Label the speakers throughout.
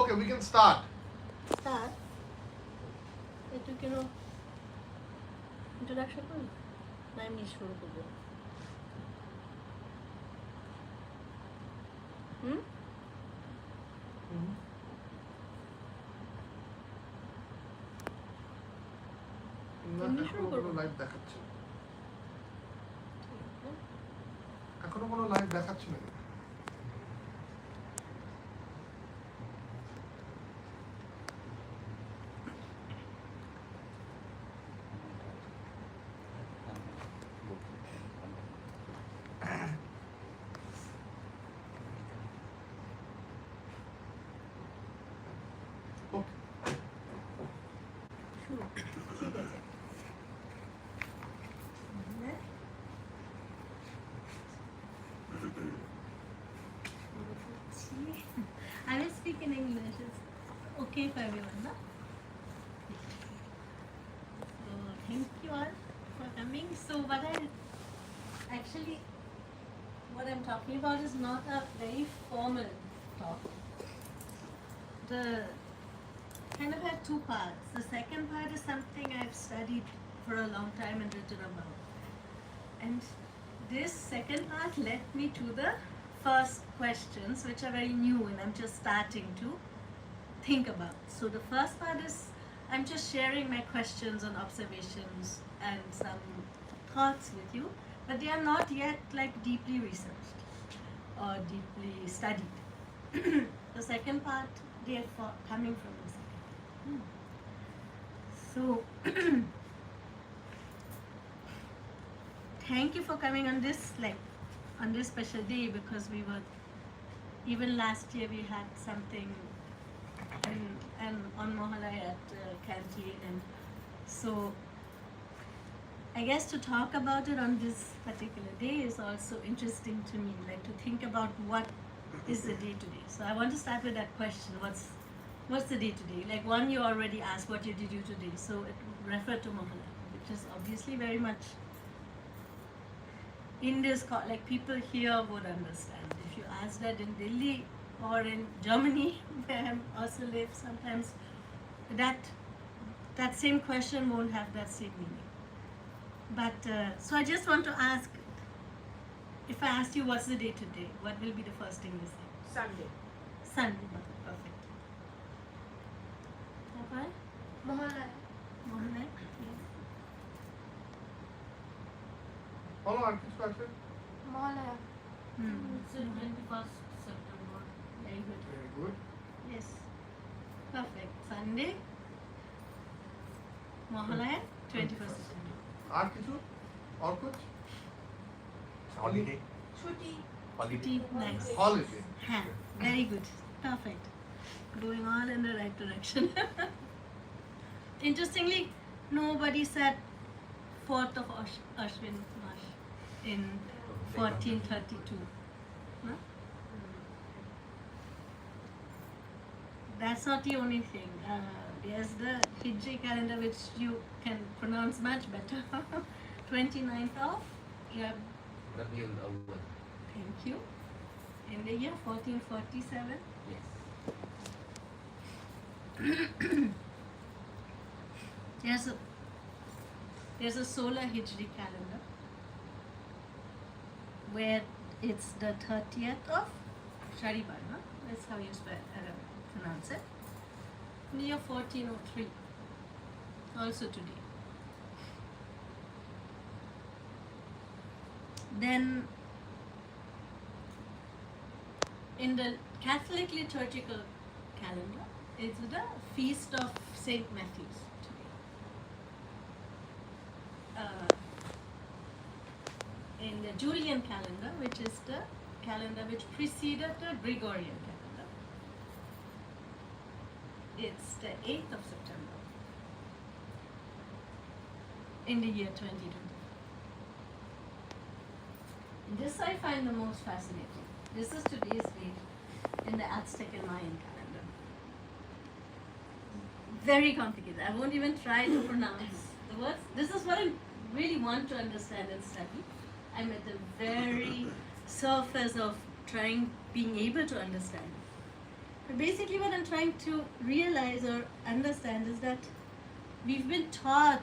Speaker 1: Okay, we can start.
Speaker 2: Start. একটু কেন introduction করি না এমনি শুরু করবো?
Speaker 1: লাইভ দেখাচ্ছে, এখনো কোনো লাইভ দেখাচ্ছে না।
Speaker 2: I will speak in English. It's okay for everyone, no? So thank you all for coming. So what I'm talking about is not a very formal talk. The kind of had two parts. The second part is something I've studied for a long time and written about. And this second part led me to the first questions, which are very new and I'm just starting to think about. So the first part is I'm just sharing my questions and observations and some thoughts with you, but they are not yet like deeply researched or deeply studied. The second part, they are coming from the second. So thank you for coming on this special day, because we were, even last year we had something and on Mohalaya at Canteen, and so I guess to talk about it on this particular day is also interesting to me, like to think about what is the day today. So I want to start with that question, what's the day today? Like one you already asked, what did you do today? So it referred to Mohalaya, which is obviously very much in this, like people here would understand. If you ask that in Delhi or in Germany, where I also live, sometimes that same question won't have that same meaning. But so I just want to ask, if I asked you what's the day today, what will be the first thing you say?
Speaker 3: Sunday.
Speaker 2: Sunday, perfect. Okay?
Speaker 3: Mohalaya.
Speaker 2: Mohalaya? Yes.
Speaker 1: Follow our question.
Speaker 3: Mohalaya.
Speaker 2: It's the 21st September. Very good.
Speaker 1: Very good.
Speaker 2: Yes. Perfect. Sunday. Mohalaya, 21st September.
Speaker 1: আর কিছু আর কুছ?
Speaker 4: Holiday.
Speaker 3: Chuti.
Speaker 4: Holiday.
Speaker 2: Nice.
Speaker 1: Holiday.
Speaker 2: Yeah, very good. Perfect. Going all in the right direction. Interestingly, nobody said 4th of Ashwin Mash in 1432. No? That's not the only thing. There's the Hijri calendar, which you can pronounce much better. 29th of
Speaker 4: Rabiul Awwal.
Speaker 2: Thank you. In the year 1447.
Speaker 4: Yes.
Speaker 2: There's a solar Hijri calendar where it's the 30th of Shariban, no? That's how you pronounce it. In the year 1403, also today. Then in the Catholic liturgical calendar, it's the feast of Saint Matthew's today. In the Julian calendar, which is the calendar which preceded the Gregorian calendar, it's the 8th of September in the year 2020. This I find the most fascinating. This is today's date in the Aztec and Mayan calendar. Very complicated. I won't even try to pronounce the words. This is what I really want to understand and study. I'm at the very surface of being able to understand. basically what I'm trying to realize or understand is that we've been taught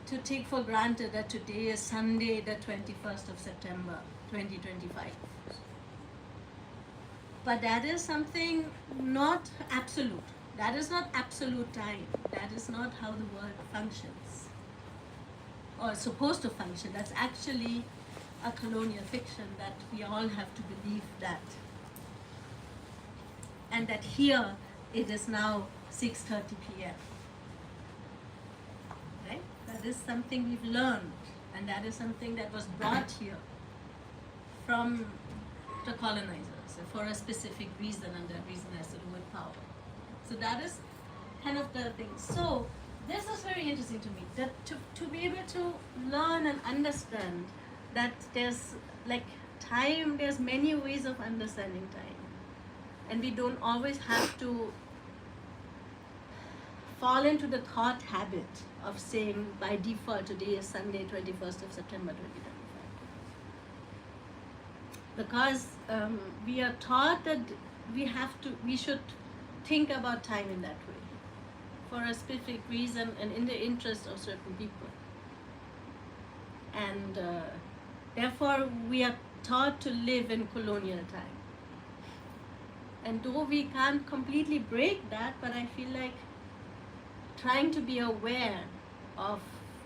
Speaker 2: to take for granted that today is Sunday, the 21st of September, 2025. But that is something not absolute. That is not absolute time. That is not how the world functions or is supposed to function. That's actually a colonial fiction that we all have to believe that. And that here it is now 6:30 p.m. Right? That is something we've learned, and that is something that was brought here from the colonizers for a specific reason, and that reason has to do with power. So that is kind of the thing. So this is very interesting to me, that to be able to learn and understand that there's like time, there's many ways of understanding time. And we don't always have to fall into the thought habit of saying by default today is Sunday, 21st of September 2025. Because we are taught that we should think about time in that way for a specific reason and in the interest of certain people. And therefore we are taught to live in colonial time. And though we can't completely break that, but I feel like trying to be aware of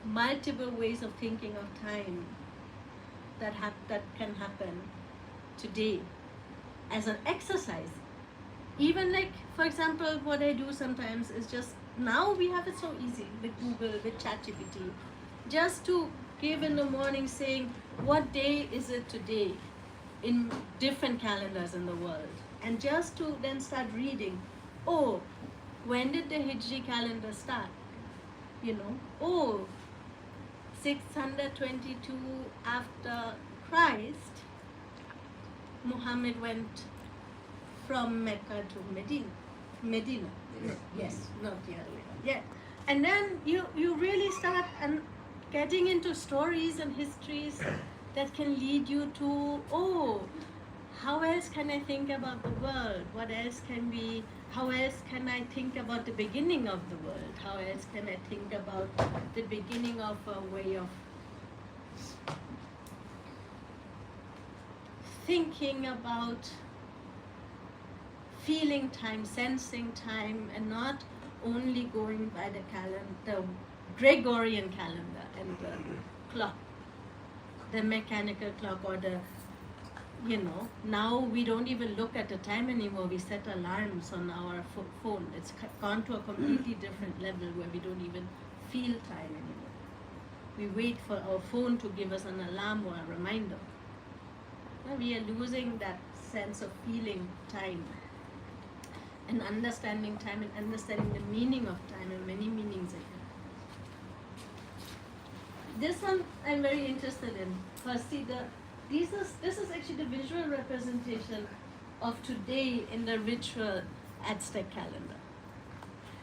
Speaker 2: multiple ways of thinking of time that can happen today as an exercise. Even like, for example, what I do sometimes is just, now we have it so easy with Google, with Chatterjee, just to give in the morning saying, what day is it today in different calendars in the world? And just to then start reading, oh, when did the Hijri calendar start? You know, oh, 622 after Christ, Muhammad went from Mecca to Medina. Yes, not the other way around. Yeah. And then you really start getting into stories and histories that can lead you to, oh, how else can I think about the world? How else can I think about the beginning of the world? How else can I think about the beginning of a way of thinking about feeling time, sensing time, and not only going by the Gregorian calendar and the clock, the mechanical clock, or now we don't even look at the time anymore. We set alarms on our phone. It's gone to a completely different level where we don't even feel time anymore. We wait for our phone to give us an alarm or a reminder. We are losing that sense of feeling time and understanding time and understanding the meaning of time and many meanings in it. This one I'm very interested in. First, see, this is actually the visual representation of today in the ritual Aztec calendar.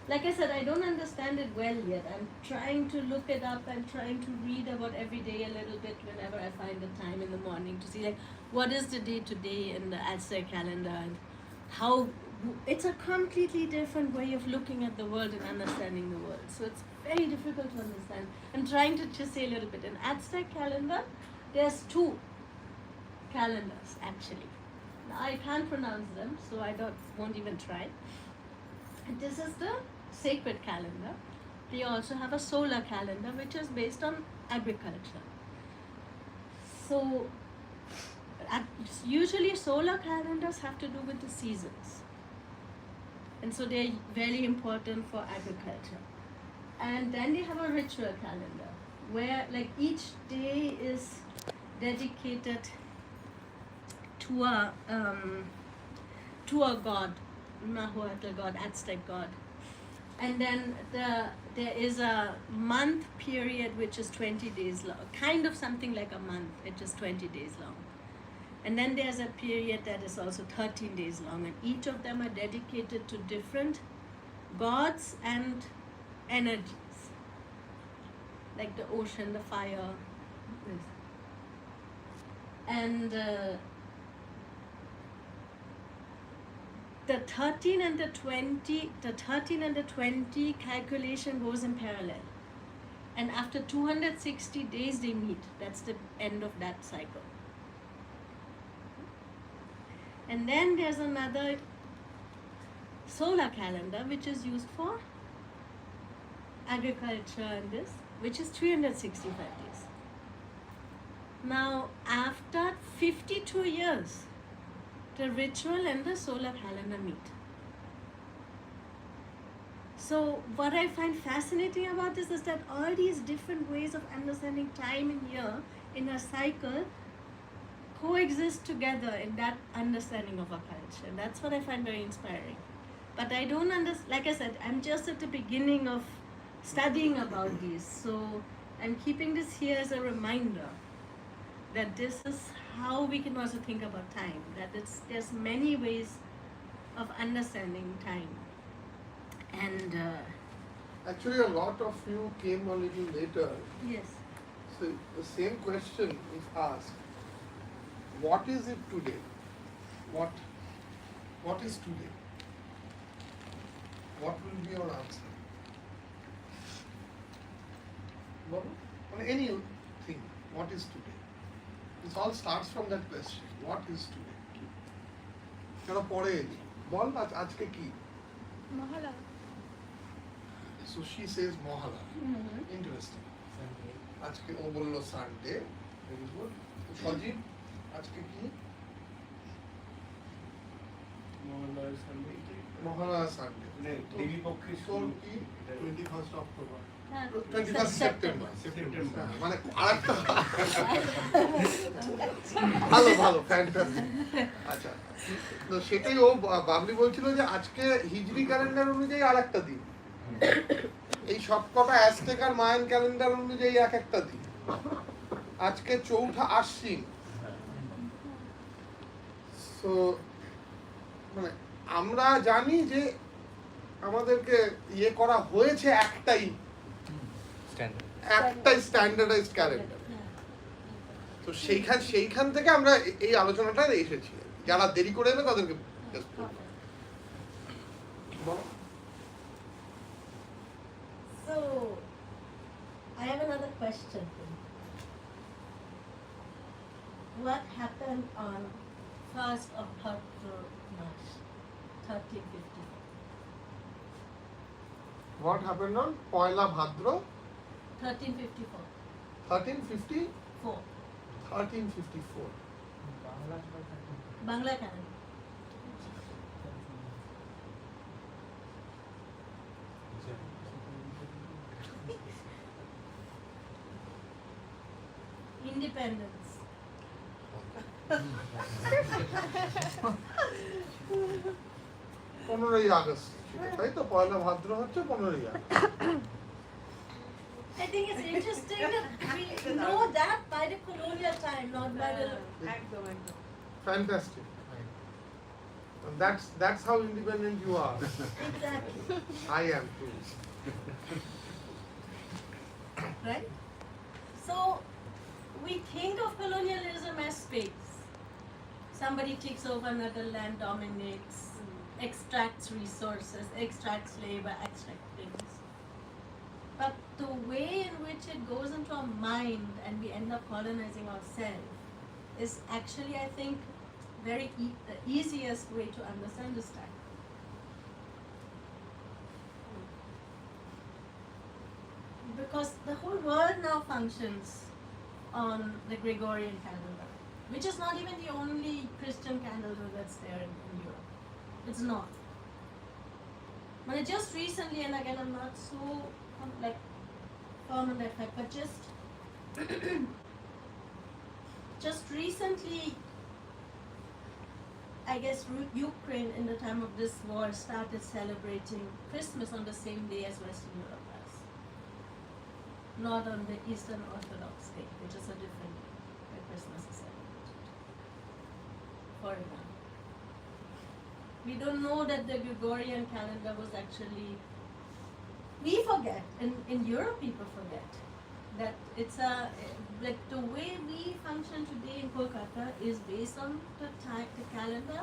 Speaker 2: Like I said, I don't understand it well yet. I'm trying to look it up. I'm trying to read about every day a little bit whenever I find the time in the morning to see like what is the day today in the Aztec calendar and how it's a completely different way of looking at the world and understanding the world. So it's very difficult to understand. I'm trying to just say a little bit. In Aztec calendar, there's two calendars actually. Now, I can't pronounce them, so I won't even try. And this is the sacred calendar. We also have a solar calendar, which is based on agriculture. So usually solar calendars have to do with the seasons. And so they're very important for agriculture. And then they have a ritual calendar, where like each day is dedicated to a god, Nahuatl god, Aztec god. And then there is a month period which is 20 days long, kind of something like a month, it's just 20 days long. And then there's a period that is also 13 days long, and each of them are dedicated to different gods and energies, like the ocean, the fire, the 13 and the 20 calculation goes in parallel. And after 260 days they meet. That's the end of that cycle. And then there's another solar calendar which is used for agriculture and this, which is 365 days. Now, after 52 years, the ritual and the solar calendar meet. So what I find fascinating about this is that all these different ways of understanding time in year, in a cycle, coexist together in that understanding of a culture. That's what I find very inspiring. But I don't understand, like I said, I'm just at the beginning of studying about these. So I'm keeping this here as a reminder that this is how we can also think about time, that there's many ways of understanding time. And
Speaker 1: Actually, a lot of you came a little later.
Speaker 2: yes,
Speaker 1: So the same question is asked. What is it today? What is today? What will be your answer? Well, on anything, what is today? This all starts from that question. What is today? কেন পরে এলি? বল আজকে কি?
Speaker 3: Mahalaya.
Speaker 1: So she says Mohala. Interesting. আজকে ও বললো Sunday. Very good. সজীব আজকে কি? Mahalaya Sunday.
Speaker 4: দেবী পক্ষের
Speaker 1: তোর
Speaker 4: শুরু।
Speaker 1: কি?
Speaker 5: 21st October.
Speaker 1: 21st September.
Speaker 5: September.
Speaker 1: মানে আরেকটা ভালো ভালো ফ্যান্টাস্টিক। আচ্ছা তো সেটাই ও বাবলি বলছিল যে আজকে হিজরি ক্যালেন্ডার অনুযায়ী আরেকটা দিন, এই সবকটা অ্যাজটেক আর মায়ান ক্যালেন্ডার অনুযায়ী এক একটা দিন। আজকে চৌঠা আশ্বিন। সো মানে আমরা জানি যে আমাদেরকে ইয়ে করা হয়েছে একটাই স্ট্যান্ডার্ডাইজড ক্যালেন্ডার। তো সেইখান থেকে আমরা এই আলোচনাটা এসেছি। যারা দেরি করে এলে তাদেরকে
Speaker 2: so I have another question for you. What happened on 1st of March 1354?
Speaker 1: What happened on Poila Bhadra
Speaker 2: 1354.
Speaker 1: 1354? 1354.
Speaker 2: Bangla calendar. Independence.
Speaker 1: পনেরোই আগস্ট, তাই তো? পয়লা ভাদ্র হচ্ছে 15ই August.
Speaker 2: I think it's interesting that we know that by the colonial time, not by the.
Speaker 1: Fantastic. And that's how independent you are.
Speaker 2: Exactly.
Speaker 1: I am too.
Speaker 2: Right? So we think of colonialism as space. Somebody takes over another land, dominates, extracts resources, extracts labor, extracts things. But the way in which it goes into our mind and we end up colonizing ourselves is actually, I think, very the easiest way to understand this time. Because the whole world now functions on the Gregorian calendar, which is not even the only Christian calendar that's there in Europe. It's not. But just recently, and again, I'm not so like firm on that fact, but just recently, I guess Ukraine in the time of this war started celebrating Christmas on the same day as Western Europe does. Not on the Eastern Orthodox day, which is a different day where Christmas is celebrated. For example. We don't know that the Gregorian calendar was actually, we forget, in Europe people forget, that it's like the way we function today in Kolkata is based on the calendar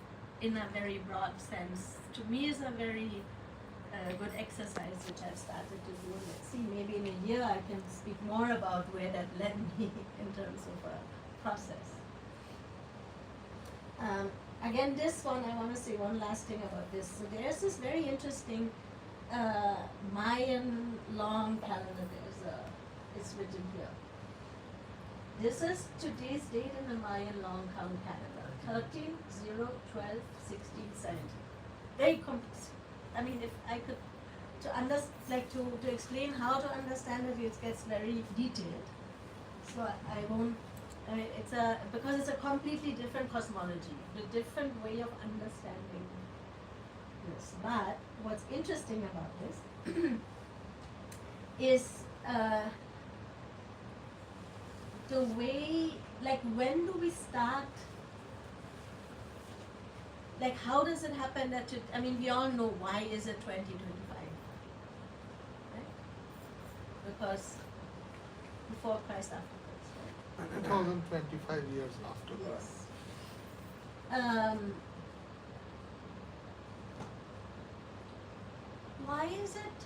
Speaker 2: in a very broad sense, to me is a very good exercise which I've started to do. Let's see, maybe in a year I can speak more about where that led me in terms of a process. Again, this one, I want to say one last thing about this. So there's this very interesting Mayan long calendar. It's written here. This is today's date in the Mayan long count calendar. 13, 0, 12, 16, 17. Very complex. I mean, if I could, to explain how to understand it, it gets very detailed. So I won't, because it's a completely different cosmology, a different way of understanding this. But what's interesting about this is the way, like when do we start, like how does it happen that we all know why is it 2025, right? Because before Christ, after Christ, right?
Speaker 1: 2025 years after that.
Speaker 2: Yes. Why is it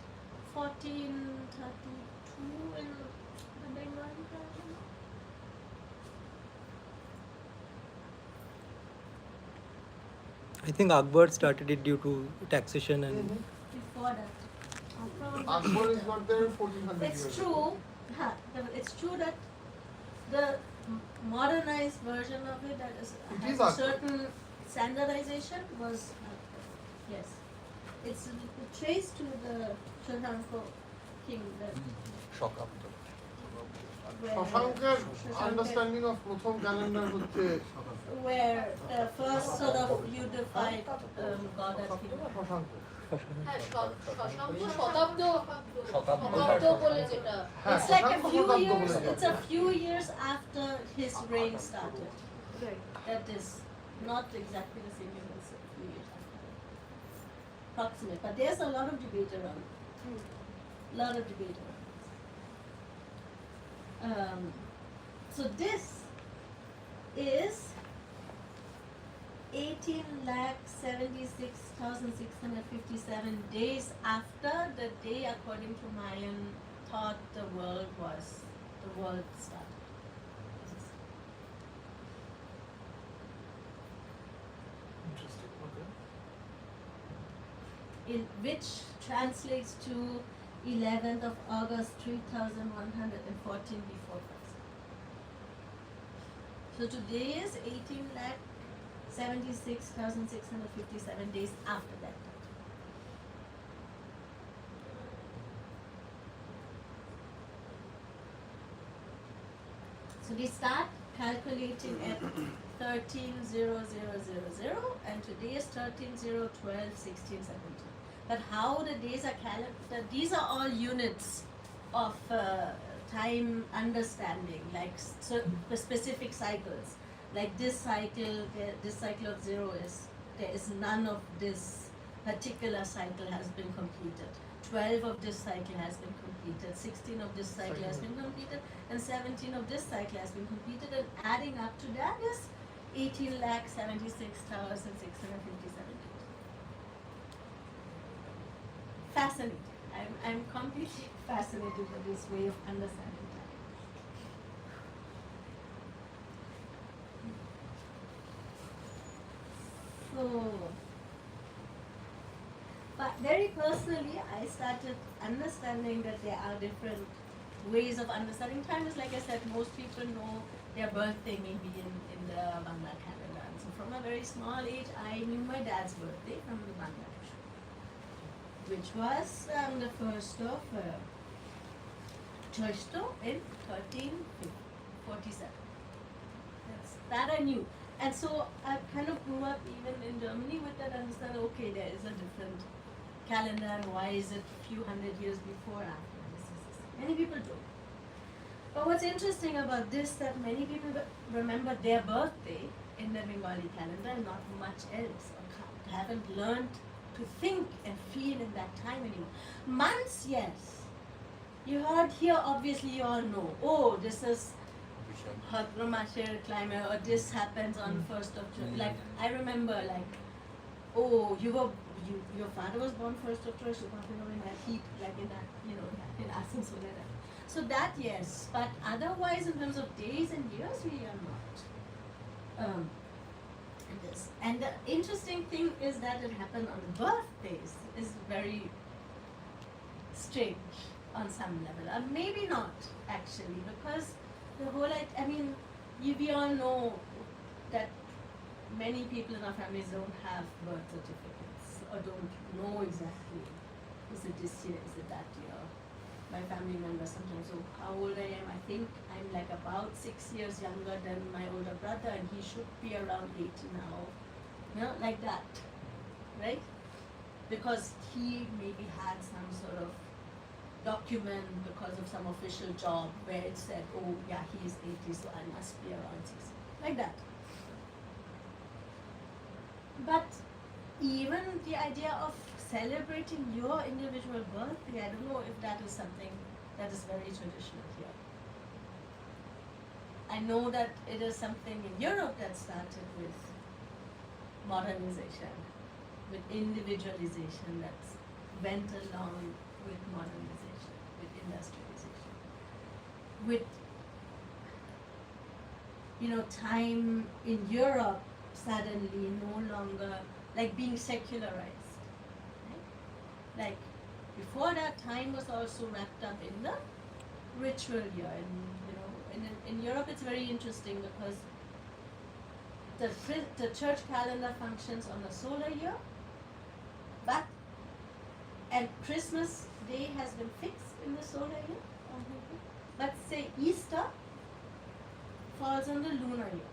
Speaker 2: 1432 in the Bengali version?
Speaker 6: I think Akbar started it due to taxation and
Speaker 2: Before that.
Speaker 1: Akbar is not there 1400 years
Speaker 2: It's
Speaker 1: ago.
Speaker 2: true. It's true that the modernized version of it that is
Speaker 1: It
Speaker 2: has
Speaker 1: is
Speaker 2: a
Speaker 1: Akbar.
Speaker 2: certain standardization was yes. It's traced to the Shashanko king that where
Speaker 1: শশাঙ্কের
Speaker 2: Shashanka-
Speaker 1: understanding of প্রথম calendar হচ্ছে
Speaker 2: where the first sort of unified god as king.
Speaker 1: Shashanka.
Speaker 3: হ্যাঁ শশাঙ্ক শতাব্দ বলে যেটা
Speaker 1: হ্যাঁ,
Speaker 2: It's like a
Speaker 1: Shashanka
Speaker 2: few
Speaker 1: শতাব্দ
Speaker 2: years.
Speaker 1: বলে যায়।
Speaker 2: It's a few years after his reign started. That is not exactly the same year, it's a few years after. Approximate, but there's a lot of debate around it. Lot of debate around it. So this is 18,76,657 days after the day, according to Mayan thought, the world started.
Speaker 1: Interesting, okay.
Speaker 2: In which translates to 11th of August 3114 before Christ. So today is 18,76,657 days after that. So we start calculating at 130000 and today is 13,012, 16, 17. But how the days are calculated, these are all units of time understanding, like specific cycles. Like this cycle of zero there is none of this particular cycle has been completed. 12 of this cycle has been completed, 16 of this cycle has been completed, and 17 of this cycle has been completed, and adding up to that is 18,76,657 days. Fascinating. I'm completely fascinated with this way of understanding time. So, but very personally, I started understanding that there are different ways of understanding time. Is like I said, most people know their birthday maybe in the Bangla calendar. And so from a very small age, I knew my dad's birthday from the Bangladesh, which was the first of Chosto in 1347. That I knew. And so I kind of grew up even in Germany with that understanding, okay, there is a different calendar, and why is it a few hundred years before, after this? Many people don't. But what's interesting about this, that many people remember their birthday in the Bengali calendar and not much else, or haven't learned to think and feel in that time anymore. Months, yes. You heard here, obviously you all know, oh, this is Hadra Masher climate, or this happens on 1st of June. Like, I remember, like, oh, your father was born 1st of October, in that heat, like in that, in Asansol. So that, yes, but otherwise in terms of days and years, we are not. It is. And the interesting thing is that it happened on the birthdays is very strange on some level. Or maybe not, actually, because the whole, we all know that many people in our families don't have birth certificates or don't know exactly, is it this year, is it that year? My family members sometimes, so how old I am, I think I'm like about 6 years younger than my older brother and he should be around 80 now, like that, right? Because he maybe had some sort of document because of some official job where it said, oh yeah, he is 80, so I must be around 60, like that. But even the idea of celebrating your individual birthday, I don't know if that is something that is very traditional here. I know that it is something in Europe that started with modernization, with individualization that went along with modernization, with industrialization, with time in Europe suddenly no longer like being secularized. Right? Like before that, time was also wrapped up in the ritual year, and in Europe it's very interesting because the church calendar functions on the solar year, and Christmas Day has been fixed in the solar year, but say Easter falls on the lunar year.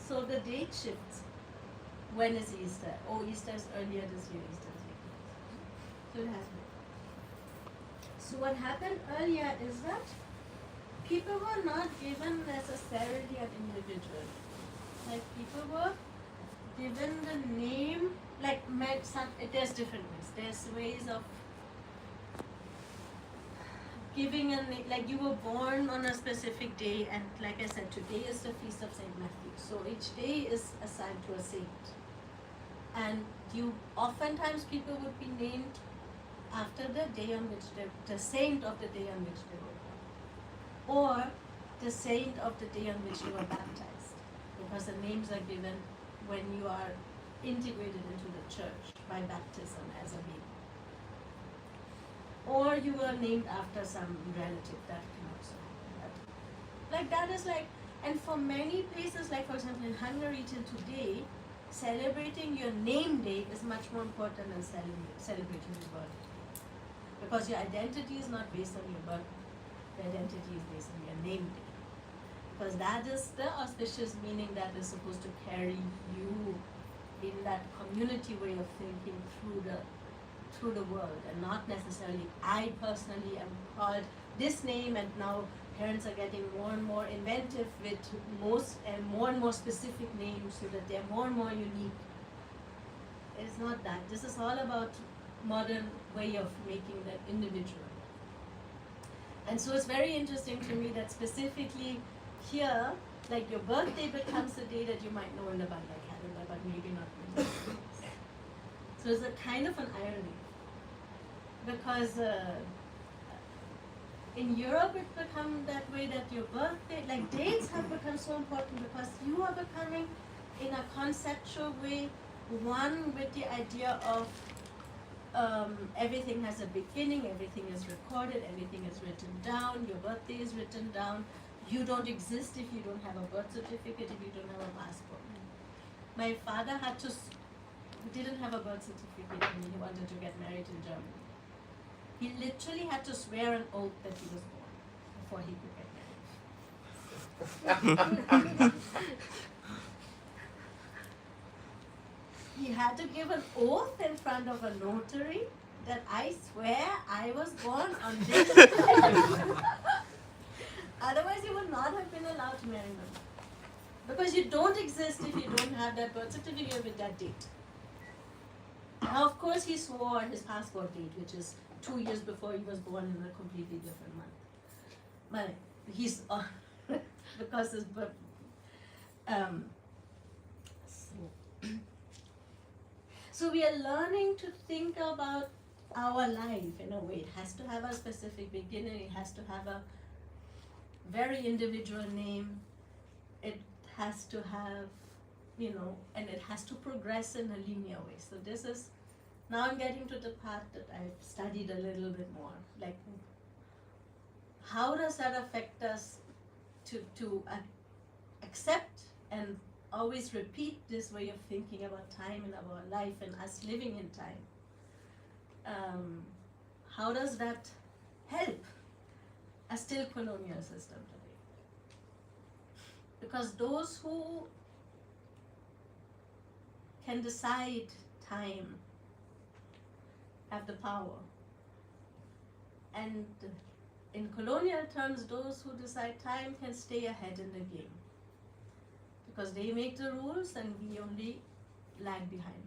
Speaker 2: So the date shifts. When is Easter? Oh, Easter is earlier this year, Easter is later. So it has been. So what happened earlier is that people were not given necessarily an individual. Like people were given the name, there's different ways. There's ways of giving a name, like you were born on a specific day, and like I said, today is the feast of Saint Matthew. So each day is assigned to a saint. And oftentimes people would be named after the day on which the saint of the day on which they were born. Or the saint of the day on which you were baptized. Because the names are given when you are integrated into the church by baptism as a baby. Or you were named after some relative, that can also happen. Like that is like, and for many places, like for example in Hungary till today, celebrating your name day is much more important than celebrating your birthday. Because your identity is not based on your birth, your identity is based on your name day. Because that is the auspicious meaning that is supposed to carry you in that community way of thinking through the world, and not necessarily I personally am called this name, and now parents are getting more and more inventive with more and more specific names so that they're more and more unique. It's not that. This is all about modern way of making that individual. And so it's very interesting to me that specifically here, like your birthday becomes the day that you might know in the Bangla calendar, but maybe not in the So it's a kind of an irony. Because in Europe it become that way that your birthday, like dates have become so important because you are becoming in a conceptual way one with the idea of everything has a beginning, everything is recorded, everything is written down, your birthday is written down. You don't exist if you don't have a birth certificate, if you don't have a passport. My father didn't have a birth certificate when he wanted to get married in Germany. He literally had to swear an oath that he was born before he could get married. He had to give an oath in front of a notary that I swear I was born on this day. Otherwise, he would not have been allowed to marry me. Because you don't exist if you don't have that birth certificate with that date. Now, of course, he swore his passport date, which is 2 years before he was born in a completely different month. But he's because his birth. So we are learning to think about our life in a way. It has to have a specific beginning, it has to have a very individual name, it has to have, and it has to progress in a linear way. So this is, now I'm getting to the part that I've studied a little bit more. Like, how does that affect us to accept and always repeat this way of thinking about time in our life and us living in time? How does that help a still colonial system today? Because those who can decide time have the power. And in colonial terms, those who decide time can stay ahead in the game. Because they make the rules and we only lag behind.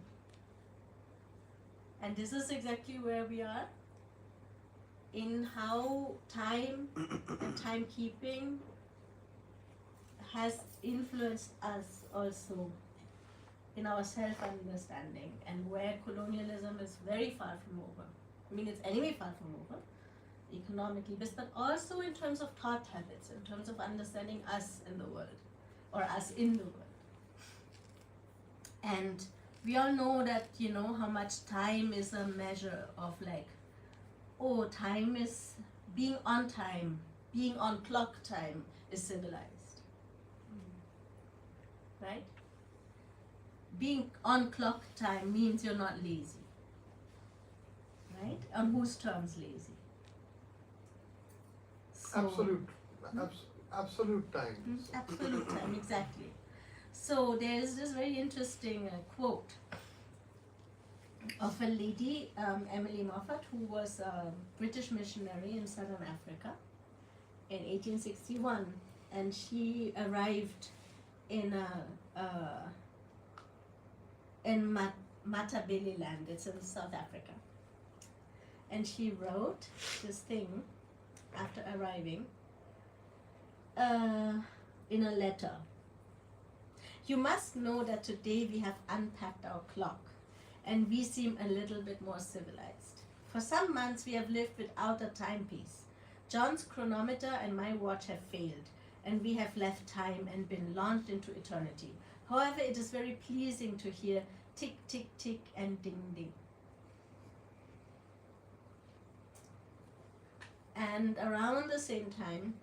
Speaker 2: And this is exactly where we are in how time and timekeeping has influenced us also in our self-understanding, and where colonialism is very far from over. I mean, it's anyway far from over, economically, but also in terms of thought habits, in terms of understanding us in the world, or us in the world. And we all know that, how much time is a measure of like, oh, time is being on time, being on clock time is civilized. Right? Being on clock time means you're not lazy. Right? On whose terms lazy? So,
Speaker 1: Absolute time.
Speaker 2: Absolute time, exactly. So there is this very interesting quote of a lady, Emily Moffat, who was a British missionary in southern Africa in 1861, and she arrived in Matabeleland. It's in South Africa, and she wrote this thing after arriving in a letter. You must know that today we have unpacked our clock and we seem a little bit more civilized. For some months we have lived without a timepiece. John's chronometer and my watch have failed, and we have left time and been launched into eternity. However, it is very pleasing to hear tick, tick, tick and ding, ding. And around the same time,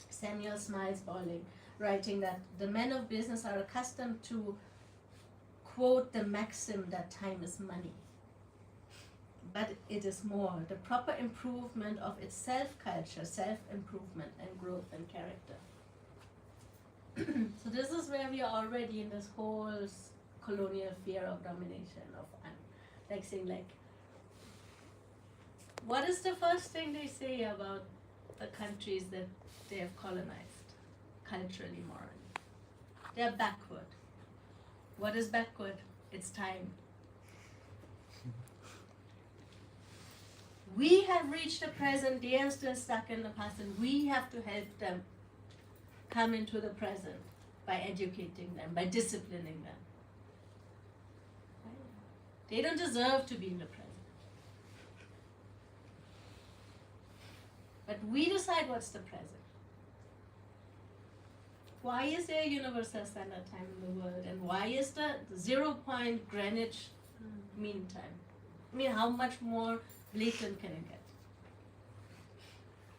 Speaker 2: Samuel Smiles Bowling, writing that the men of business are accustomed to quote the maxim that time is money. But it is more, the proper improvement of its self-culture, self-improvement and growth and character. So this is where we are already in this whole colonial fear of domination, of like saying like, what is the first thing they say about the countries that they have colonized, culturally, morally? They are backward. What is backward? It's time. We have reached the present, they are still stuck in the past, and we have to help them come into the present by educating them, by disciplining them. They don't deserve to be in the present. But we decide what's the present. Why is there a universal standard time in the world, and why is the 0 point Greenwich mean time? I mean, how much more blatant can it get?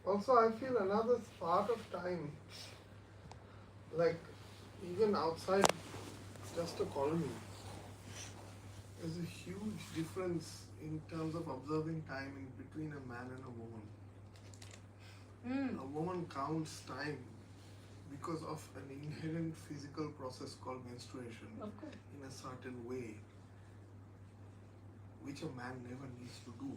Speaker 1: Also, I feel another part of time, like even outside just a colony, there's a huge difference in terms of observing time in between a man and a woman. A woman counts time because of an inherent physical process called menstruation in a certain way, which a man never needs to do.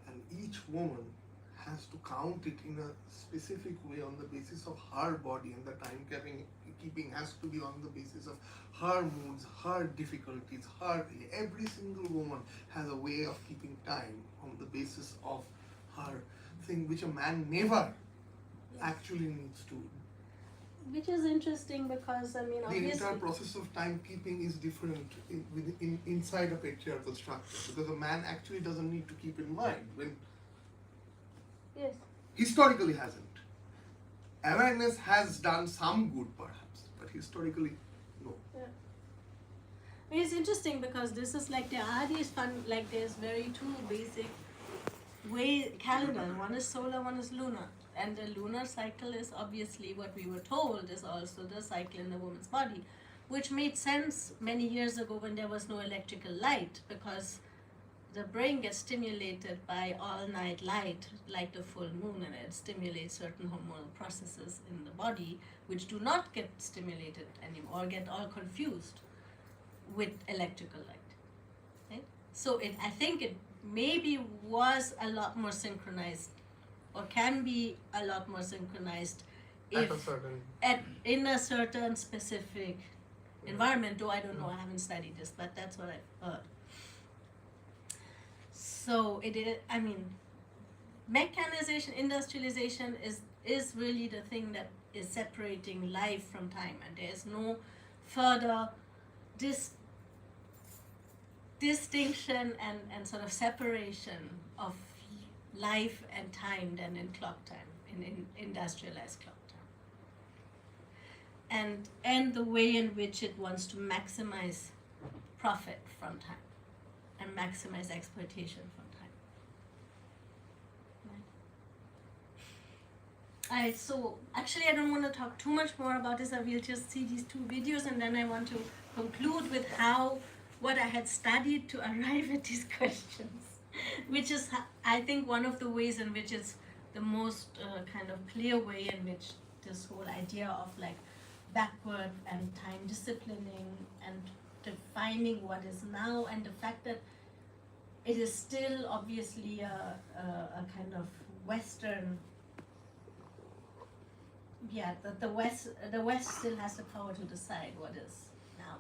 Speaker 1: And each woman has to count it in a specific way on the basis of her body, and the time keeping has to be on the basis of her moods, her difficulties, every single woman has a way of keeping time on the basis of her thing, which a man never actually needs to
Speaker 2: which is interesting because I mean
Speaker 5: The
Speaker 2: obviously
Speaker 5: entire process of timekeeping is different inside a patriarchal structure, because a man actually doesn't need to keep in mind when
Speaker 2: yes.
Speaker 5: historically hasn't. Awareness has done some good perhaps, but historically no.
Speaker 2: It's interesting because this is like there are these fun, like there's very two basic way calendar. One is solar, one is lunar, and the lunar cycle is obviously what we were told is also the cycle in the woman's body, which made sense many years ago when there was no electrical light, because the brain gets stimulated by all-night light, like the full moon, and it stimulates certain hormonal processes in the body, which do not get stimulated anymore, or get all confused with electrical light. Right? So I think it maybe was a lot more synchronized, or can be a lot more synchronized if in a certain specific environment, though I don't know, I haven't studied this, but that's what I've heard. So I mean, mechanization, industrialization is really the thing that is separating life from time, and there is no further distinction and sort of separation of life and time than in clock time, in industrialized clock time. And the way in which it wants to maximize profit from time and maximize exploitation from time. Right. So actually I don't want to talk too much more about this. I will just see these two videos, and then I want to conclude with what I had studied to arrive at these questions, which is, I think, one of the ways in which it's the most kind of clear way in which this whole idea of like backward and time disciplining and defining what is now, and the fact that it is still obviously a kind of Western, the West still has the power to decide what is now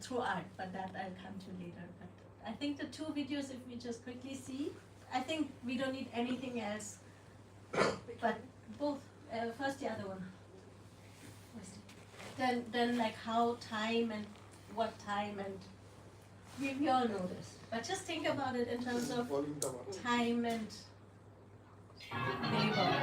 Speaker 2: through art, but that I'll come to later. But I think the two videos, if we just quickly see, I think we don't need anything else, but both, first the other one. Then like how time and what time, and we all know this, but just think about it in terms of time and labor.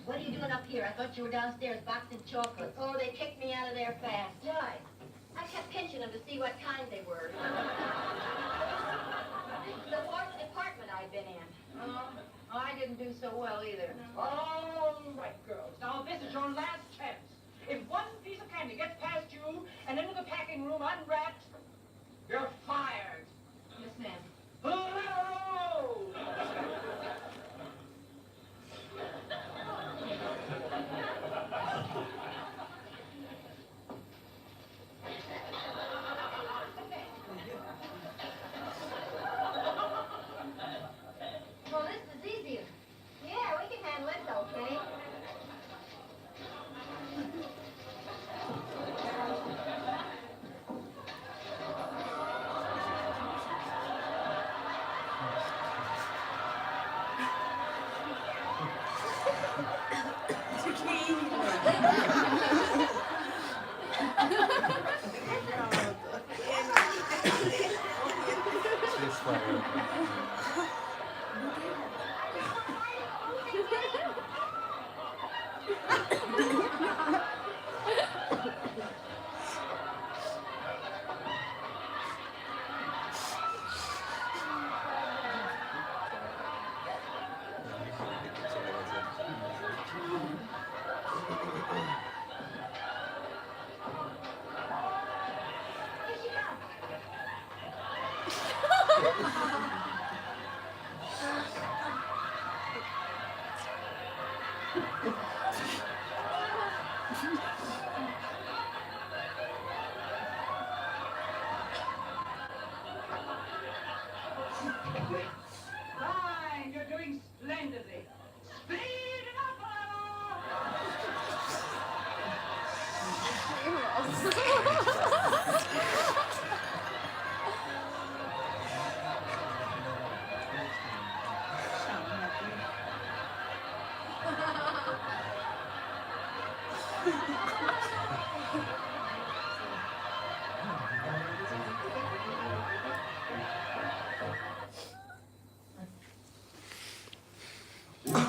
Speaker 7: What are you doing up here? I thought you were downstairs boxing chocolates. Oh, they kicked me out of there fast. Why? I kept pinching them to see what kind they were. The fourth department I'd been in. I didn't do so well either.
Speaker 8: All right, girls. Now, this is your last chance. If one piece of candy gets past you and into the packing room unwrapped, you're fired.
Speaker 7: Yes, ma'am.
Speaker 8: Hello!
Speaker 7: Well, this is easier. Yeah, we can handle it, okay?
Speaker 8: Fine, you're doing splendidly. Speed it up a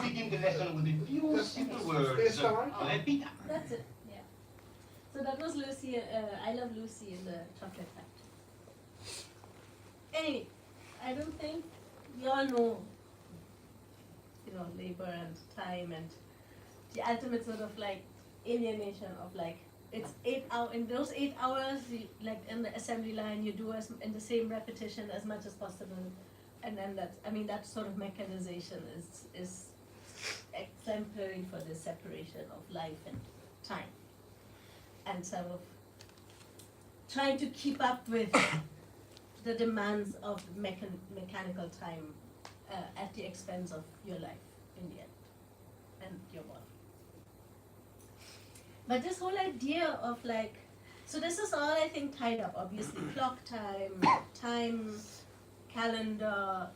Speaker 9: Begin the lesson with a few simple words.
Speaker 1: Space command.
Speaker 9: Repita.
Speaker 2: That's it, yeah. So that was Lucy, I Love Lucy in the Chocolate Factory. Anyway, I don't think we all know, labor and time and the ultimate sort of like alienation of like, it's 8 hours, in those 8 hours, like in the assembly line, you do as in the same repetition as much as possible. And then that sort of mechanization is exemplary for the separation of life and time. And sort of trying to keep up with the demands of mechanical time at the expense of your life in the end and your work. But this whole idea of like, so this is all I think tied up, obviously, clock time, calendar,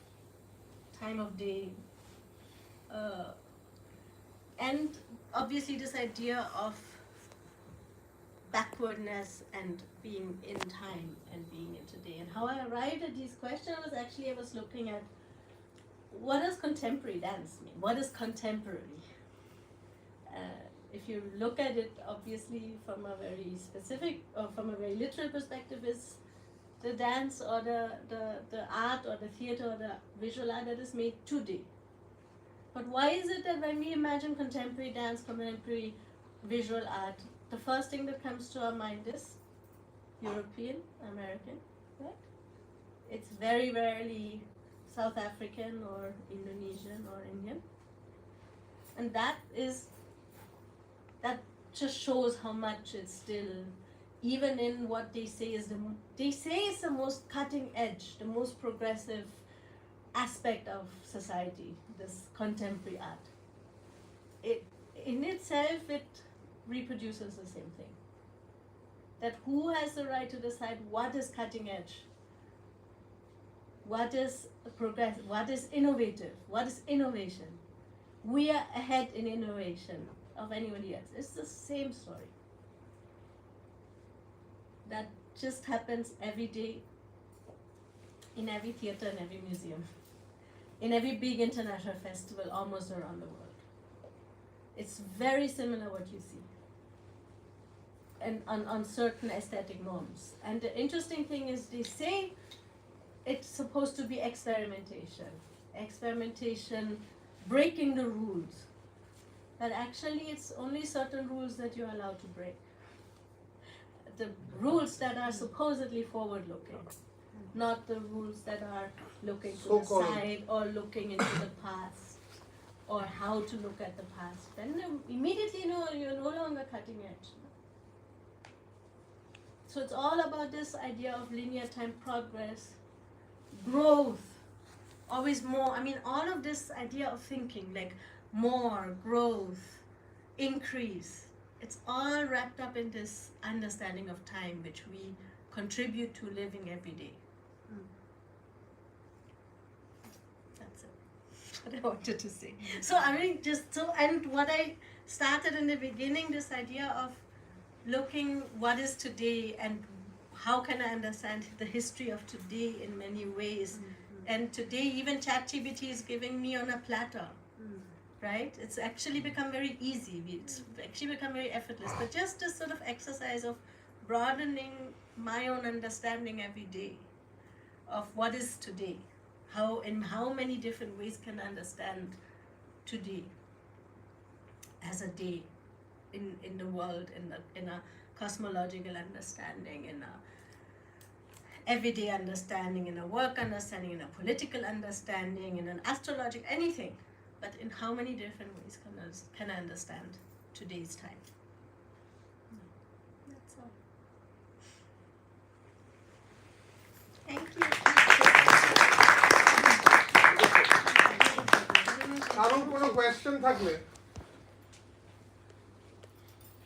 Speaker 2: time of day, and obviously this idea of backwardness and being in time and being in today. And how I arrived at these questions was actually I was looking at what does contemporary dance mean? What is contemporary? If you look at it, obviously from a very specific or from a very literal perspective, is the dance or the art or the theater or the visual art that is made today. But why is it that when we imagine contemporary dance, contemporary visual art, the first thing that comes to our mind is European, American, right? It's very rarely South African or Indonesian or Indian. And that just shows how much it's still, even in what they say is the most cutting edge, the most progressive aspect of society, this contemporary art. It in itself, it reproduces the same thing. That who has the right to decide what is cutting edge, what is progressive, what is innovative, what is innovation. We are ahead in innovation of anybody else. It's the same story. That just happens every day in every theater and every museum, in every big international festival almost around the world. It's very similar what you see, and on certain aesthetic norms. And the interesting thing is they say it's supposed to be experimentation, breaking the rules. But actually it's only certain rules that you're allowed to break. The rules that are supposedly forward-looking, not the rules that are looking to the side or looking into the past or how to look at the past. Then immediately you're no longer cutting edge. So it's all about this idea of linear time progress, growth, always more. I mean, all of this idea of thinking like more, growth, increase, it's all wrapped up in this understanding of time which we contribute to living every day. That's it. What I wanted to say. So I mean, and what I started in the beginning, this idea of looking what is today and how can I understand the history of today in many ways. And today even ChatGPT is giving me on a platter. Right? It's actually become very easy. It's actually become very effortless. But just this sort of exercise of broadening my own understanding every day of what is today. In how many different ways can I understand today as a day in the world, in a cosmological understanding, everyday understanding, in a work understanding, in a political understanding, in an astrological, anything. But in how many different ways can I understand today's time? That's all. Thank you.
Speaker 1: কারণ কোনো question থাকলে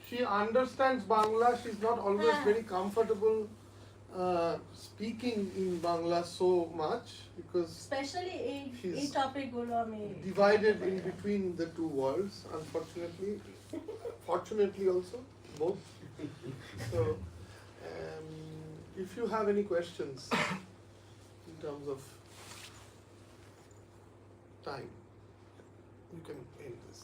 Speaker 1: she understands Bangla. She's not always very comfortable speaking in Bangla so much because
Speaker 2: Especially
Speaker 1: She's
Speaker 2: এই topic গুলো আমি
Speaker 1: divided in between the two worlds, unfortunately. Fortunately also, both. So if you have any questions in terms of time, you can end this.